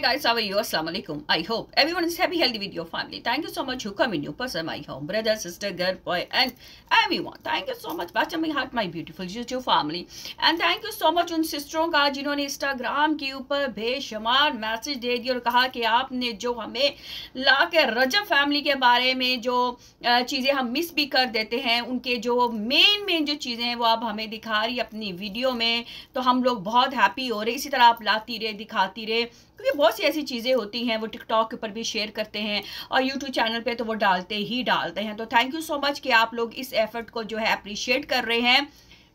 guys, how are you? Assalamu alaikum. I hope everyone is happy, healthy with your family. Thank you so much who come in new person, my home, brother, sister, girl, boy, and everyone. Thank you so much, bachcha my heart, my beautiful YouTube family. And thank you so much उन सिस्टरों का जिन्होंने Instagram के ऊपर बेशुमार message दे दिए और कहा कि आपने जो हमें ला के रजब फैमिली के बारे में जो चीज़ें हम मिस भी कर देते हैं, उनके जो मेन जो चीज़ें हैं वो आप हमें दिखा रही अपनी वीडियो में, तो हम लोग बहुत हैप्पी हो रहे। इसी तरह आप लाती रहे, दिखाती रहे, क्योंकि बहुत सी ऐसी चीज़ें होती हैं वो टिकटॉक के ऊपर भी शेयर करते हैं और यूट्यूब चैनल पे तो वो डालते हैं। तो थैंक यू सो मच कि आप लोग इस एफर्ट को जो है अप्रिशिएट कर रहे हैं।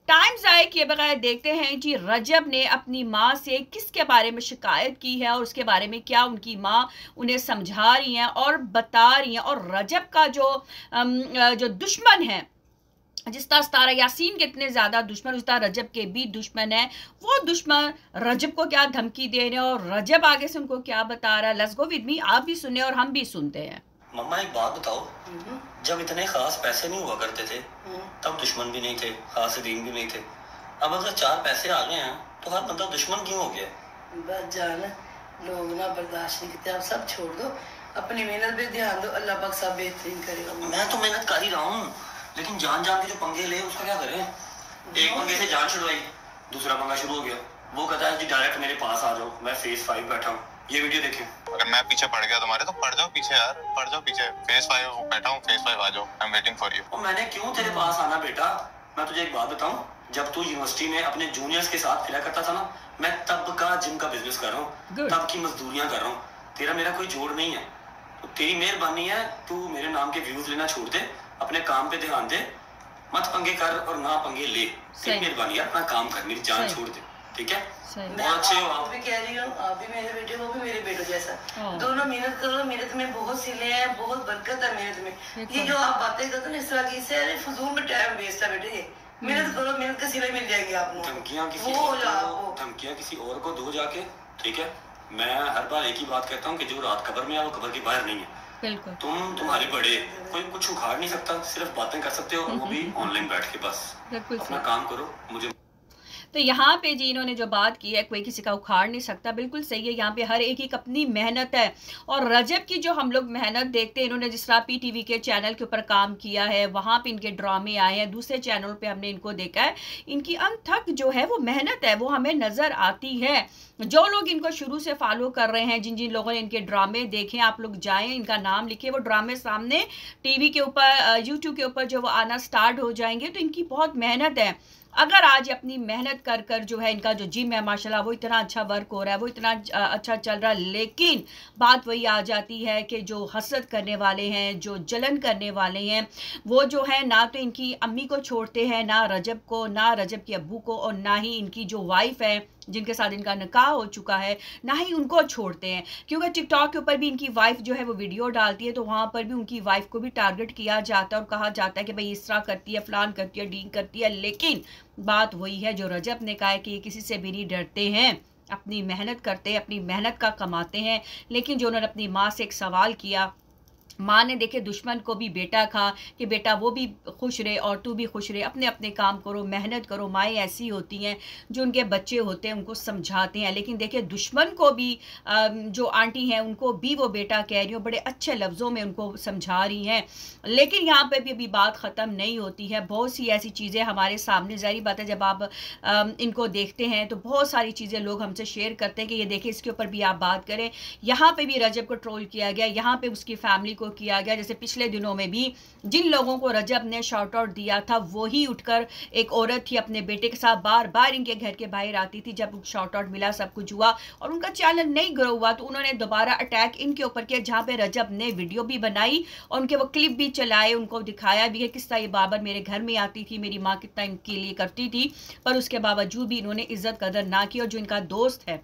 टाइम ज़ाय किए बगैर देखते हैं जी रजब ने अपनी माँ से किसके बारे में शिकायत की है और उसके बारे में क्या उनकी माँ उन्हें समझा रही हैं और बता रही हैं। और रजब का जो दुश्मन है, जिस तरह सतारा यासीन के इतने ज़्यादा दुश्मन, उस तरह रजब के भी दुश्मन है। वो दुश्मन रजब को क्या धमकी दे रहे हैं और रजब आगे से उनको क्या बता रहा है। लेट्स गो विद मी, आप भी सुने और हम भी सुनते हैं। मम्मा एक बात बताओ, जब इतने खास पैसे नहीं हुआ करते थे तब दुश्मन भी नहीं थे, खास दीन भी नहीं थे। अब अगर 4 पैसे आ गए हैं तो हर बंदा दुश्मन क्यों हो गया? बस जान, लोग ना बर्दाश्त नहीं करते। आप सब छोड़ दो, अपनी मेहनत पे ध्यान दो, अल्लाह पाक सब बेहतरीन करेगा। मैं तो मेहनत कर ही रहा हूँ, लेकिन जान के जो पंगे ले उसका क्या करें? एक पंगे से जान छुड़वाई, दूसरा पंगा शुरू हो गया। वो कहता है जी डायरेक्ट मेरे पास आ जाओ, मैं फेस 5 बैठा हूँ, ये वीडियो देखें। अगर मैं पीछे पड़ गया तुम्हारे तो पड़ जाओ पीछे यार, पड़ जाओ पीछे। फेस 5 बैठा हूँ, फेस 5 आ जाओ, I am waiting for you. मैंने क्यों तेरे पास आना बेटा? मैं तुझे एक बात बताऊं, जब तू यूनिवर्सिटी में अपने जूनियर्स के साथ फिरा करता था ना, मैं तब का जिम का बिजनेस कर रहा हूँ, तब की मजदूरियां कर रहा हूँ। तेरा मेरा कोई जोड़ नहीं है, तो तेरी मेहरबानी है तू मेरे नाम के व्यूज लेना छोड़ दे, अपने काम पे ध्यान दे, मत पंगे कर और ना पंगे ले। तेरी मेहरबानी है, अपना काम कर, मेरी जान छोड़ दे, ठीक है? बहुत अच्छे हो आप भी कह रही हूँ, आप भी मेरे बेटे, वो भी मेरे बेटों जैसा। दोनों मेहनत करो, मेहनत में बहुत सिले हैं, बहुत बरकत है मेहनत में। ये जो आप बातें करते हैं इस तरह की, इससे फजूल में टाइम वेस्ट है बेटे। ये मेहनत करो, मेहनत के सिले मिल जाएंगे आपको। धमकियाँ किसी और को दो जाके, ठीक है? मैं हर बार एक ही बात कहता हूँ कि जो रात कब्र में है वो कब्र के बाहर नहीं है। बिल्कुल। तुम्हारे बड़े कोई कुछ उखाड़ नहीं सकता, सिर्फ बातें कर सकते हो, और वो भी ऑनलाइन बैठ के। बस अपना काम करो। मुझे तो यहाँ पे जी इन्होंने जो बात की है, कोई किसी का उखाड़ नहीं सकता, बिल्कुल सही है। यहाँ पे हर एक अपनी मेहनत है। और रजब की जो हम लोग मेहनत देखते हैं, इन्होंने जिस तरह PTV के चैनल के ऊपर काम किया है, वहाँ पे इनके ड्रामे आए हैं, दूसरे चैनल पे हमने इनको देखा है, इनकी अनथक जो है वो मेहनत है वो हमें नज़र आती है। जो लोग इनको शुरू से फॉलो कर रहे हैं, जिन जिन लोगों ने इनके ड्रामे देखे, आप लोग जाएं, इनका नाम लिखिए, वो ड्रामे सामने TV के ऊपर, YouTube के ऊपर जो वो आना स्टार्ट हो जाएंगे। तो इनकी बहुत मेहनत है। अगर आज अपनी मेहनत कर कर जो है इनका जो जिम है माशाल्लाह वो इतना अच्छा वर्क हो रहा है, वो इतना अच्छा चल रहा है, लेकिन बात वही आ जाती है कि जो हसरत करने वाले हैं, जो जलन करने वाले हैं, वो जो है ना तो इनकी अम्मी को छोड़ते हैं, ना रजब को, ना रजब के अब्बू को, और ना ही इनकी जो वाइफ है जिनके साथ इनका निकाह हो चुका है, ना ही उनको छोड़ते हैं। क्योंकि टिकटॉक के ऊपर भी इनकी वाइफ जो है वो वीडियो डालती है, तो वहाँ पर भी उनकी वाइफ को भी टारगेट किया जाता है और कहा जाता है कि भाई इस तरह करती है, फलान करती है, डीन करती है। लेकिन बात वही है जो रजब ने कहा है कि ये किसी से भी नहीं डरते हैं, अपनी मेहनत करते हैं, अपनी मेहनत का कमाते हैं। लेकिन जो उन्होंने अपनी माँ से एक सवाल किया, माँ ने देखे दुश्मन को भी बेटा कहा कि बेटा वो भी खुश रहे और तू भी खुश रहे, अपने अपने काम करो, मेहनत करो। माएँ ऐसी होती हैं जो उनके बच्चे होते हैं उनको समझाते हैं, लेकिन देखिए दुश्मन को भी जो आंटी हैं उनको भी वो बेटा कह रही हो, बड़े अच्छे लफ्ज़ों में उनको समझा रही हैं। लेकिन यहाँ पे भी अभी बात ख़त्म नहीं होती है। बहुत सी ऐसी चीज़ें हमारे सामने, ज़ाहिर बात है जब आप इनको देखते हैं तो बहुत सारी चीज़ें लोग हमसे शेयर करते हैं कि ये देखें, इसके ऊपर भी आप बात करें। यहाँ पे भी रजब को ट्रोल किया गया, यहाँ पे उसकी फैमिली को किया गया। जैसे पिछले दिनों में भी जिन लोगों को रजब ने शॉर्ट आउट दिया था, वही उठकर एक औरत थी अपने बेटे के साथ बार बार इनके घर के बाहर आती थी। जब शॉर्ट आउट मिला, सब कुछ हुआ और उनका चैनल नहीं ग्रो हुआ, तो उन्होंने दोबारा अटैक इनके ऊपर किया, जहाँ पे रजब ने वीडियो भी बनाई और उनके वो क्लिप भी चलाए, उनको दिखाया भी है किस तरह ये बाबर मेरे घर में आती थी, मेरी माँ कितना इनके लिए करती थी, पर उसके बावजूद भी इन्होंने इज्जत कदर ना की। और जो इनका दोस्त है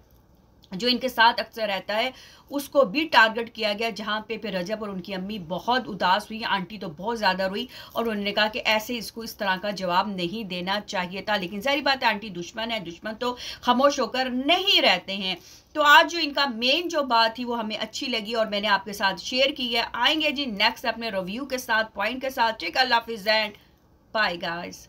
जो इनके साथ अक्सर रहता है, उसको भी टारगेट किया गया, जहाँ पे फिर रजब और उनकी अम्मी बहुत उदास हुई, आंटी तो बहुत ज़्यादा रोई और उन्होंने कहा कि ऐसे इसको इस तरह का जवाब नहीं देना चाहिए था। लेकिन ज़ाहिर बात है आंटी दुश्मन है, दुश्मन तो खामोश होकर नहीं रहते हैं। तो आज जो इनका मेन जो बात थी वो हमें अच्छी लगी और मैंने आपके साथ शेयर की है। आएंगे जी नेक्स्ट अपने रिव्यू के साथ, पॉइंट के साथ। टेक अल्लाह हाफिज़ एंड बाय गाइस।